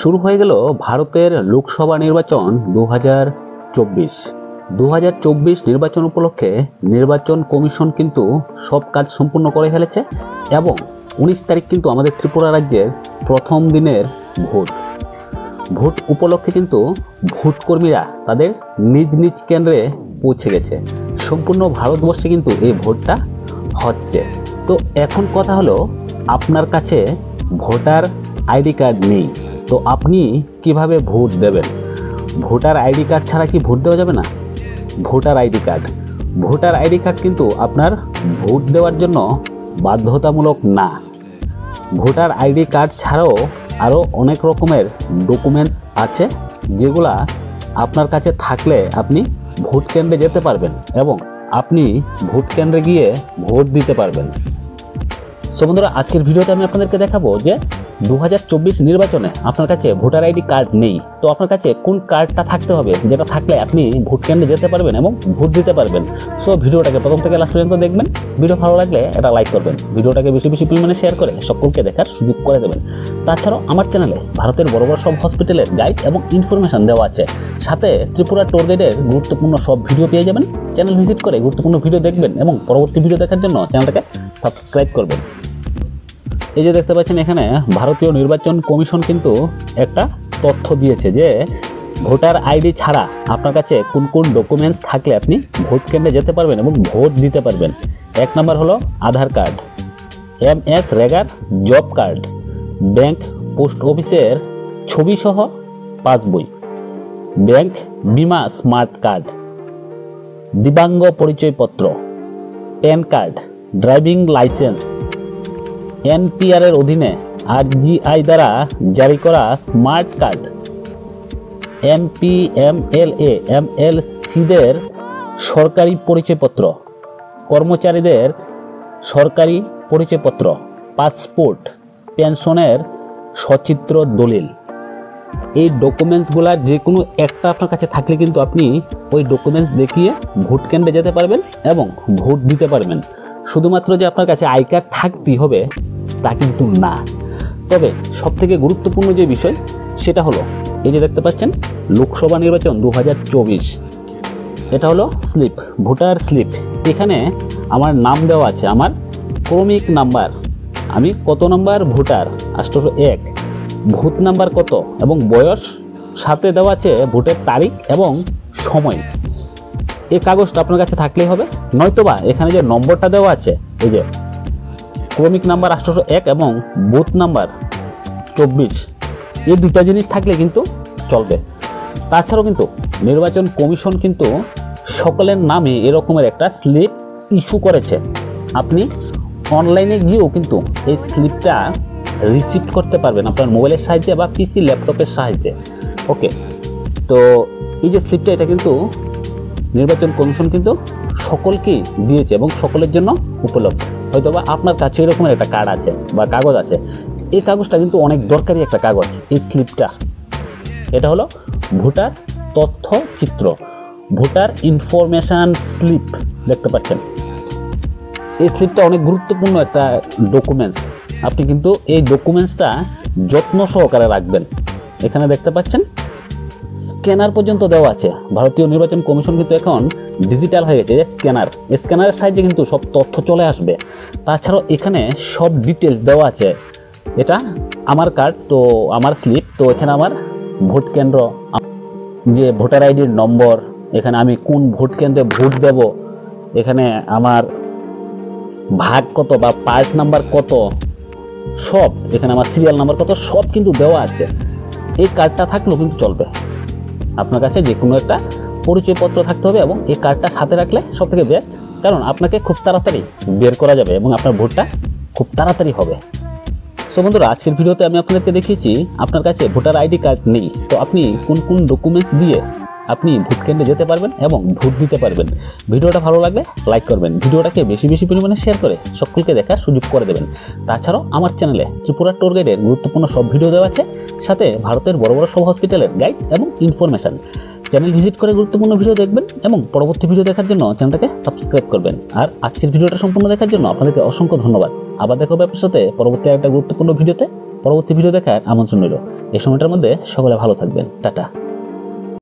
শুরু হয়ে গেল ভারতের লোকসভা নির্বাচন 2024 নির্বাচন উপলক্ষে নির্বাচন কমিশন কিন্তু সব কাজ সম্পূর্ণ করে ফেলেছে এবং 19 তারিখ কিন্তু আমাদের ত্রিপুরা রাজ্যের প্রথম দিনের ভোট উপলক্ষে কিন্তু ভোটকর্মীরা তাদের নিজ নিজ কেন্দ্রে পৌঁছে গেছে। সম্পূর্ণ ভারতবর্ষে কিন্তু এই ভোটটা হচ্ছে। তো এখন কথা হলো, আপনার কাছে ভোটার আইডি কার্ড নেই, তো আপনি কিভাবে ভোট দেবেন? ভোটার আইডি কার্ড ছাড়া কি ভোট দেওয়া যাবে না? ভোটার আইডি কার্ড কিন্তু আপনার ভোট দেওয়ার জন্য বাধ্যতামূলক না। ভোটার আইডি কার্ড ছাড়াও আরও অনেক রকমের ডকুমেন্টস আছে, যেগুলা আপনার কাছে থাকলে আপনি ভোট কেন্দ্রে যেতে পারবেন এবং আপনি ভোট কেন্দ্রে গিয়ে ভোট দিতে পারবেন। সো বন্ধুরা, আজকের ভিডিওতে আমি আপনাদেরকে দেখাবো যে 2024 নির্বাচনে আপনার কাছে ভোটার আইডি কার্ড নেই, তো আপনার কাছে কোন কার্ডটা থাকতে হবে, যেটা থাকলে আপনি ভোট কেন্দ্রে যেতে পারবেন এবং ভোট দিতে পারবেন। সো ভিডিওটাকে প্রথম থেকে লাস্ট পর্যন্ত দেখবেন। ভিডিও ভালো লাগলে এটা লাইক করবেন, ভিডিওটাকে বেশি বেশি পরিমাণে শেয়ার করে সকলকে দেখার সুযোগ করে দেবেন। তাছাড়াও আমার চ্যানেলে ভারতের বড় বড় সব হসপিটালের গাইড এবং ইনফরমেশন দেওয়া আছে, সাথে ত্রিপুরা ট্যুর গাইডের গুরুত্বপূর্ণ সব ভিডিও পেয়ে যাবেন। চ্যানেল ভিজিট করে গুরুত্বপূর্ণ ভিডিও দেখবেন এবং পরবর্তী ভিডিও দেখার জন্য চ্যানেলটাকে সাবস্ক্রাইব করবেন। এই যে দেখতে পাচ্ছেন, এখানে ভারতীয় নির্বাচন কমিশন কিন্তু একটা তথ্য দিয়েছে যে ভোটার আইডি ছাড়া আপনার কাছে কোন কোন ডকুমেন্টস থাকলে আপনি ভোট কেন্দ্রে যেতে পারবেন এবং ভোট দিতে পারবেন। 1 নম্বর হলো আধার কার্ড, MS রেগার জব কার্ড, ব্যাংক পোস্ট অফিসের ছবি সহ পাসবই, ব্যাংক বিমা স্মার্ট কার্ড, দিব্যাঙ্গ পরিচয়পত্র, PAN card, driving licence, NPR এর অধীনে RGI দ্বারা জারি করা স্মার্ট কার্ড, MP MLA MLCদের সরকারি পরিচয়পত্র, কর্মচারীদের সরকারি পরিচয়পত্র, পাসপোর্ট, পেনশনের সচিত্র দলিল। এই ডকুমেন্টসগুলোর যে কোনো একটা আপনার কাছে থাকলে কিন্তু আপনি ওই ডকুমেন্টস দেখিয়ে ভোট কেন্দ্রে যেতে পারবেন এবং ভোট দিতে পারবেন। শুধুমাত্র যে আপনার কাছে আই কার্ড থাকতেই হবে তা কিন্তু না। তবে সবথেকে গুরুত্বপূর্ণ যে বিষয় সেটা হলো, এই যে দেখতে পাচ্ছেন লোকসভা নির্বাচন 2024, এটা হলো স্লিপ, ভোটার স্লিপ। এখানে আমার নাম দেওয়া আছে, আমার ক্রমিক নাম্বার, আমি কত নাম্বার ভোটার 801, ভোট নাম্বার কত এবং বয়স, সাথে দেওয়া আছে ভোটের তারিখ এবং সময়। এই কাগজটা আপনার কাছে থাকলেই হবে, নয়তোবা এখানে যে নম্বরটা দেওয়া আছে, এই যে ক্রমিক নাম্বার 801 এবং বুথ নাম্বার 24, এই দুটা জিনিস থাকলে কিন্তু চলবে। তাছাড়াও কিন্তু নির্বাচন কমিশন কিন্তু সকলের নামে এরকমের একটা স্লিপ ইস্যু করেছে। আপনি অনলাইনে গিয়েও কিন্তু এই স্লিপটা রিসিভ করতে পারবেন আপনার মোবাইলের সাহায্যে বা PC ল্যাপটপের সাহায্যে। ওকে, তো এই যে স্লিপটা, এটা কিন্তু নির্বাচন কমিশন কিন্তু সকলকেই দিয়েছে এবং সকলের জন্য উপলব্ধ। হয়তো বা আপনার কাছে এরকমের একটা কার্ড আছে বা কাগজ আছে, এই কাগজটা কিন্তু অনেক দরকারি একটা কাগজ। এই স্লিপটা, এটা হলো ভোটার তথ্য চিত্র, ভোটার ইনফরমেশন স্লিপ, দেখতে পাচ্ছেন। এই স্লিপটা অনেক গুরুত্বপূর্ণ একটা ডকুমেন্টস। আপনি কিন্তু এই ডকুমেন্টসটা যত্ন সহকারে রাখবেন। এখানে দেখতে পাচ্ছেন স্ক্যানার পর্যন্ত দেওয়া আছে। ভারতীয় নির্বাচন কমিশন কিন্তু এখন ডিজিটাল হয়ে গেছে, স্ক্যানারের সাহায্যে কিন্তু সব তথ্য চলে আসবে। তাছাড়াও এখানে সব ডিটেলস দেওয়া আছে। এটা আমার কার্ড, তো আমার স্লিপ, তো এখানে আমার ভোট কেন্দ্র, যে ভোটার আইডির নম্বর, এখানে আমি কোন ভোট কেন্দ্রে ভোট দেব, এখানে আমার ভাগ কত বা পার্ট নাম্বার কত, সব, এখানে আমার সিরিয়াল নাম্বার কত, সব কিন্তু দেওয়া আছে। এই কার্ডটা থাকলেও কিন্তু চলবে। আপনার কাছে যে কোনো একটা পরিচয়পত্র থাকতে হবে এবং এই কার্ডটা সাথে রাখলে সব থেকে বেস্ট, কারণ আপনাকে খুব তাড়াতাড়ি বের করা যাবে এবং আপনার ভোটটা খুব তাড়াতাড়ি হবে। সো বন্ধুরা, আজকের ভিডিওতে আমি আপনাদেরকে দেখিয়েছি আপনার কাছে ভোটার আইডি কার্ড নেই, তো আপনি কোন কোন ডকুমেন্টস দিয়ে আপনি ভোট কেন্দ্রে যেতে পারবেন এবং ভোট দিতে পারবেন। ভিডিওটা ভালো লাগলে লাইক করবেন, ভিডিওটাকে বেশি বেশি পরিমাণে শেয়ার করে সকলকে দেখার সুযোগ করে দেবেন। তাছাড়াও আমার চ্যানেলে ত্রিপুরা ট্যুর গাইডের গুরুত্বপূর্ণ সব ভিডিও দেওয়া আছে, সাথে ভারতের বড় বড় সব হসপিটালের গাইড এবং ইনফরমেশন। চ্যানেল ভিজিট করে গুরুত্বপূর্ণ ভিডিও দেখবেন এবং পরবর্তী ভিডিও দেখার জন্য চ্যানেলটাকে সাবস্ক্রাইব করবেন। আর আজকের ভিডিওটা সম্পূর্ণ দেখার জন্য আপনাদেরকে অসংখ্য ধন্যবাদ। আবার দেখা হবে আপনার সাথে পরবর্তী একটা গুরুত্বপূর্ণ ভিডিওতে। পরবর্তী ভিডিও দেখার আমন্ত্রণ রইল। এই সময়টার মধ্যে সকলে ভালো থাকবেন। টাটা।